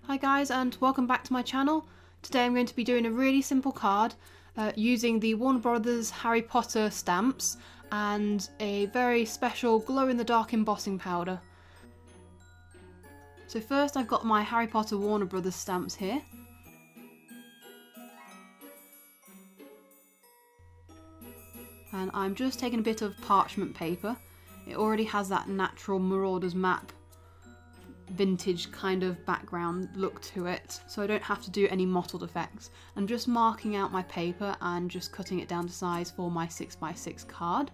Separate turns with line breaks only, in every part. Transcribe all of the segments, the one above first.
Hi guys, and welcome back to my channel. Today I'm going to be doing a really simple card using the Warner Brothers Harry Potter stamps and a very special glow-in-the-dark embossing powder. So first I've got my Harry Potter Warner Brothers stamps here. And I'm just taking a bit of parchment paper. It already has that natural Marauders Map vintage kind of background look to it, so I don't have to do any mottled effects. I'm just marking out my paper and just cutting it down to size for my 6x6 card.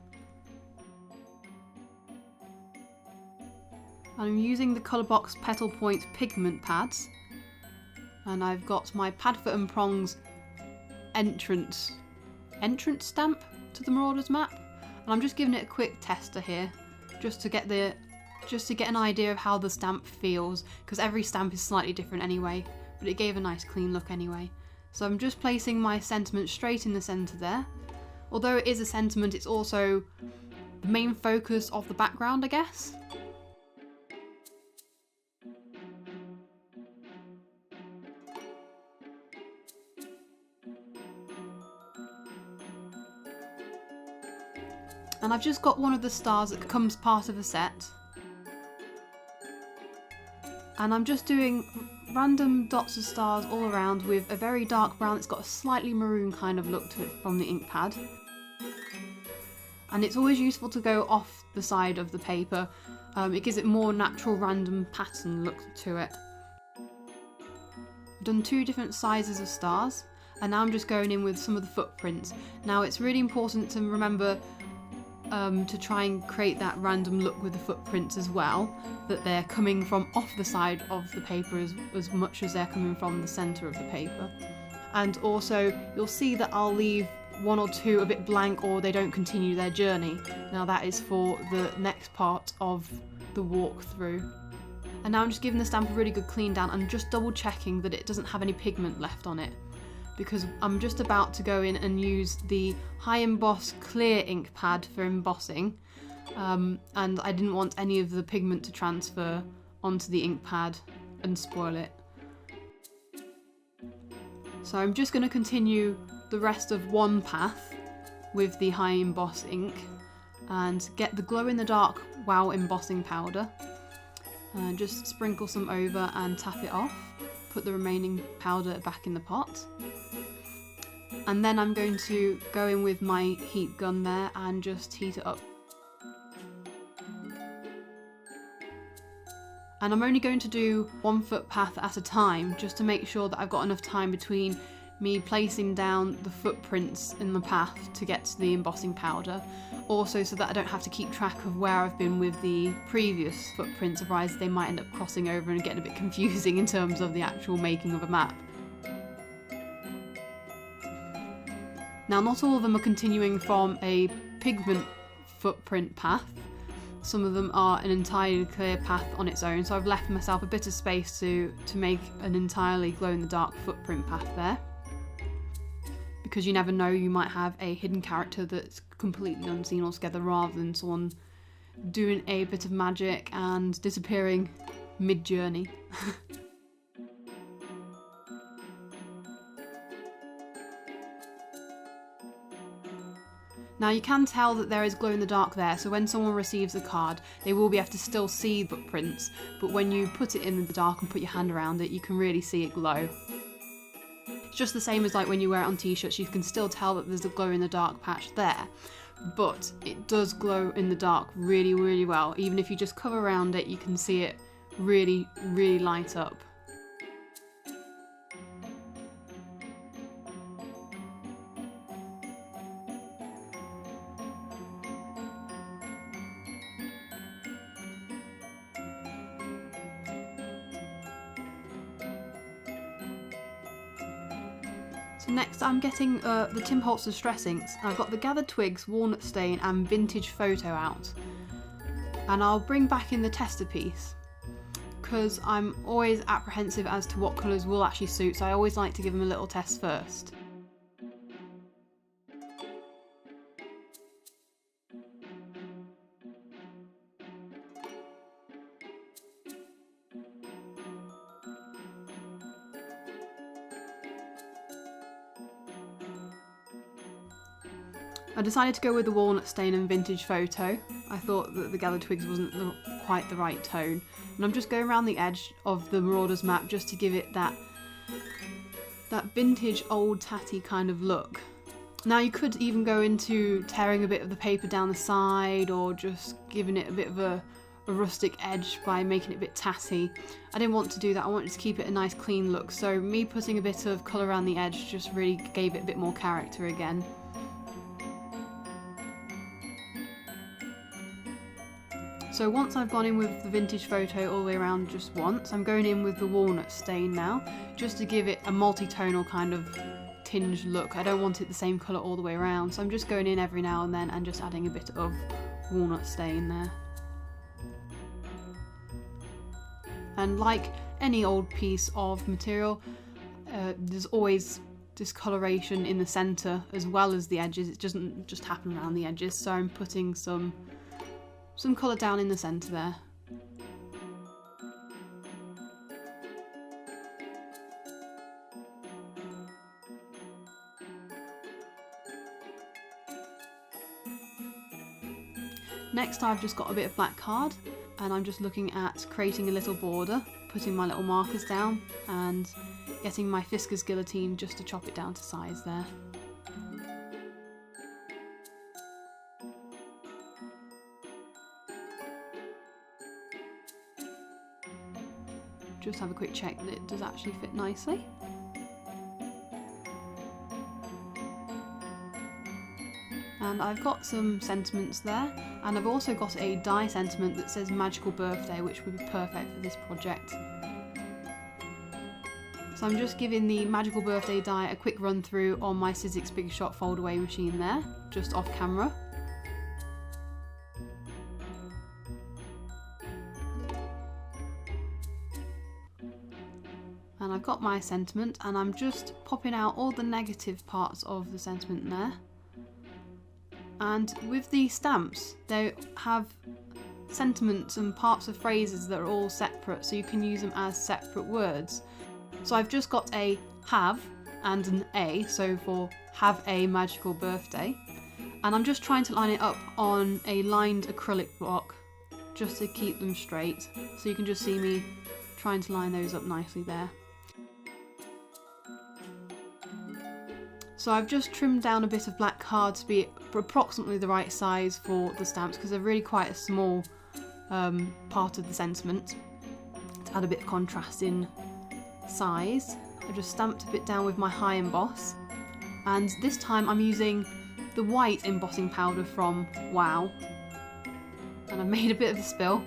I'm using the Colourbox Petal Point pigment pads, and I've got my Padfoot and Prongs entrance stamp to the Marauders Map, and I'm just giving it a quick tester here just to get an idea of how the stamp feels, because every stamp is slightly different anyway, but it gave a nice clean look anyway. So I'm just placing my sentiment straight in the centre there. Although it is a sentiment, it's also the main focus of the background, I guess. And I've just got one of the stars that comes part of a set. And I'm just doing random dots of stars all around with a very dark brown that's got a slightly maroon kind of look to it from the ink pad. And it's always useful to go off the side of the paper. It gives it more natural random pattern look to it. I've done two different sizes of stars, and now I'm just going in with some of the footprints. Now it's really important to remember to try and create that random look with the footprints as well, that they're coming from off the side of the paper as much as they're coming from the centre of the paper. And also you'll see that I'll leave one or two a bit blank, or they don't continue their journey. Now that is for the next part of the walkthrough. And now I'm just giving the stamp a really good clean down and just double checking that it doesn't have any pigment left on it, because I'm just about to go in and use the High Emboss clear ink pad for embossing, and I didn't want any of the pigment to transfer onto the ink pad and spoil it. So I'm just going to continue the rest of one path with the High Emboss ink and get the glow-in-the-dark Wow embossing powder, and just sprinkle some over and tap it off. Put the remaining powder back in the pot. And then I'm going to go in with my heat gun there and just heat it up. And I'm only going to do 1 foot path at a time, just to make sure that I've got enough time between me placing down the footprints in the path to get to the embossing powder. Also so that I don't have to keep track of where I've been with the previous footprints, otherwise they might end up crossing over and getting a bit confusing in terms of the actual making of a map. Now not all of them are continuing from a pigment footprint path. Some of them are an entirely clear path on its own, so I've left myself a bit of space to make an entirely glow-in-the-dark footprint path there. Because you never know, you might have a hidden character that's completely unseen altogether, rather than someone doing a bit of magic and disappearing mid-journey. Now you can tell that there is glow in the dark there, so when someone receives the card they will be able to still see footprints, but when you put it in the dark and put your hand around it, you can really see it glow. It's just the same as like when you wear it on t-shirts, you can still tell that there's a glow in the dark patch there, but it does glow in the dark really, really well. Even if you just cover around it, you can see it really, really light up. So next I'm getting the Tim Holtz Distress inks. I've got the Gathered Twigs, Walnut Stain and Vintage Photo out. And I'll bring back in the tester piece, because I'm always apprehensive as to what colours will actually suit, so I always like to give them a little test first. I decided to go with the Walnut stain and Vintage Photo. I thought that the Gathered Twigs wasn't quite the right tone. And I'm just going around the edge of the Marauders Map just to give it that vintage old tatty kind of look. Now you could even go into tearing a bit of the paper down the side or just giving it a bit of a rustic edge by making it a bit tatty. I didn't want to do that, I wanted to keep it a nice clean look, so me putting a bit of colour around the edge just really gave it a bit more character again. So once I've gone in with the Vintage Photo all the way around just once, I'm going in with the Walnut stain now, just to give it a multi-tonal kind of tinge look. I don't want it the same colour all the way around, so I'm just going in every now and then and just adding a bit of Walnut stain there. And like any old piece of material, there's always discoloration in the centre as well as the edges. It doesn't just happen around the edges, so I'm putting some colour down in the centre there. Next I've just got a bit of black card and I'm just looking at creating a little border, putting my little markers down and getting my Fiskars guillotine just to chop it down to size there. Just have a quick check that it does actually fit nicely. And I've got some sentiments there, and I've also got a die sentiment that says Magical Birthday, which would be perfect for this project. So I'm just giving the Magical Birthday die a quick run through on my Sizzix Big Shot fold away machine there, just off camera. And I've got my sentiment, and I'm just popping out all the negative parts of the sentiment there. And with the stamps, they have sentiments and parts of phrases that are all separate, so you can use them as separate words. So I've just got a have and an A, so for have a magical birthday. And I'm just trying to line it up on a lined acrylic block, just to keep them straight. So you can just see me trying to line those up nicely there. So I've just trimmed down a bit of black card to be approximately the right size for the stamps, because they're really quite a small part of the sentiment, to add a bit of contrast in size. I just stamped a bit down with my high emboss, and this time I'm using the white embossing powder from Wow, and I've made a bit of a spill.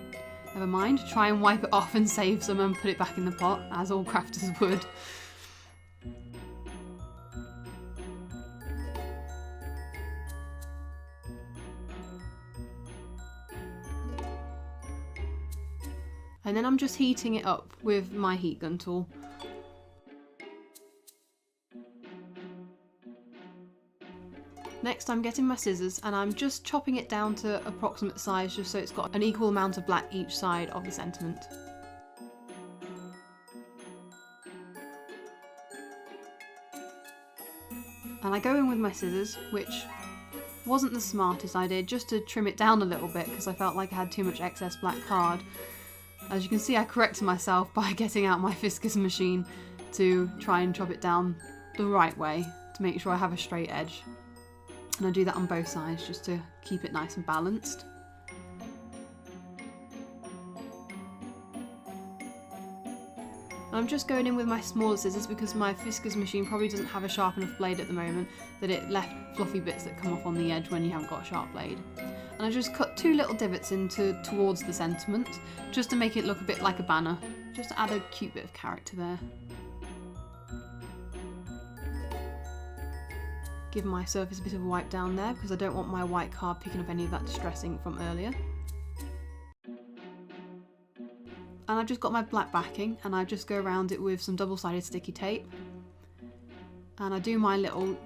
Never mind, try and wipe it off and save some and put it back in the pot, as all crafters would. And then I'm just heating it up with my heat gun tool. Next I'm getting my scissors and I'm just chopping it down to approximate size, just so it's got an equal amount of black each side of the sentiment. And I go in with my scissors, which wasn't the smartest idea, just to trim it down a little bit because I felt like I had too much excess black card. As you can see, I corrected myself by getting out my Fiskars machine to try and chop it down the right way to make sure I have a straight edge. And I do that on both sides just to keep it nice and balanced. I'm just going in with my smaller scissors because my Fiskars machine probably doesn't have a sharp enough blade at the moment, that it left fluffy bits that come off on the edge when you haven't got a sharp blade. And I just cut two little divots towards the sentiment, just to make it look a bit like a banner, just to add a cute bit of character there. Give my surface a bit of a wipe down there because I don't want my white card picking up any of that distressing from earlier. And I've just got my black backing and I just go around it with some double-sided sticky tape. And I do my little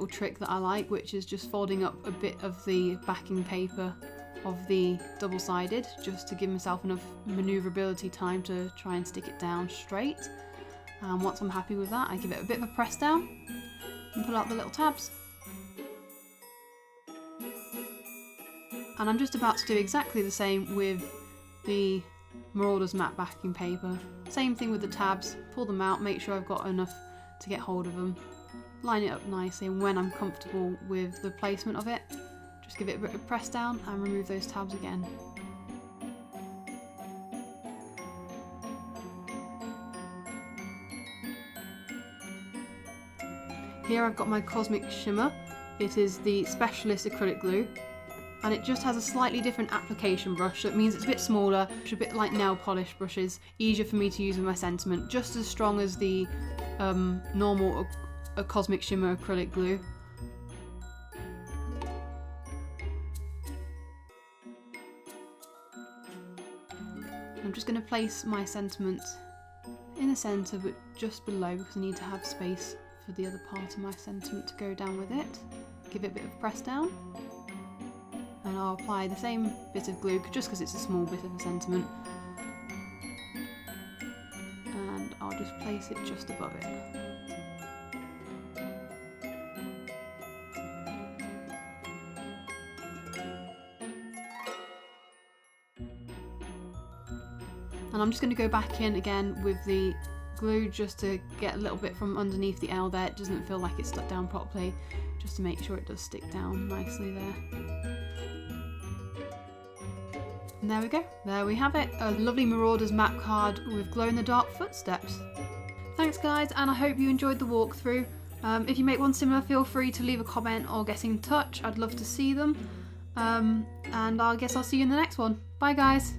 trick that I like, which is just folding up a bit of the backing paper of the double-sided, just to give myself enough manoeuvrability time to try and stick it down straight. And once I'm happy with that, I give it a bit of a press down and pull out the little tabs. And I'm just about to do exactly the same with the Marauders Map backing paper. Same thing with the tabs, pull them out, make sure I've got enough to get hold of them. Line it up nicely, and when I'm comfortable with the placement of it, just give it a bit of press down and remove those tabs again. Here I've got my Cosmic Shimmer. It is the Specialist acrylic glue, and it just has a slightly different application brush, so it means it's a bit smaller, a bit like nail polish brushes, easier for me to use with my sentiment, just as strong as the normal Cosmic Shimmer acrylic glue. I'm just going to place my sentiment in the centre, but just below, because I need to have space for the other part of my sentiment to go down with it. Give it a bit of press down, and I'll apply the same bit of glue just because it's a small bit of a sentiment, and I'll just place it just above it. And I'm just going to go back in again with the glue just to get a little bit from underneath the L there. It doesn't feel like it's stuck down properly, just to make sure it does stick down nicely there. And there we go, there we have it, a lovely Marauders Map card with glow-in-the-dark footsteps. Thanks guys, and I hope you enjoyed the walkthrough. If you make one similar, feel free to leave a comment or get in touch, I'd love to see them. And I guess I'll see you in the next one. Bye guys!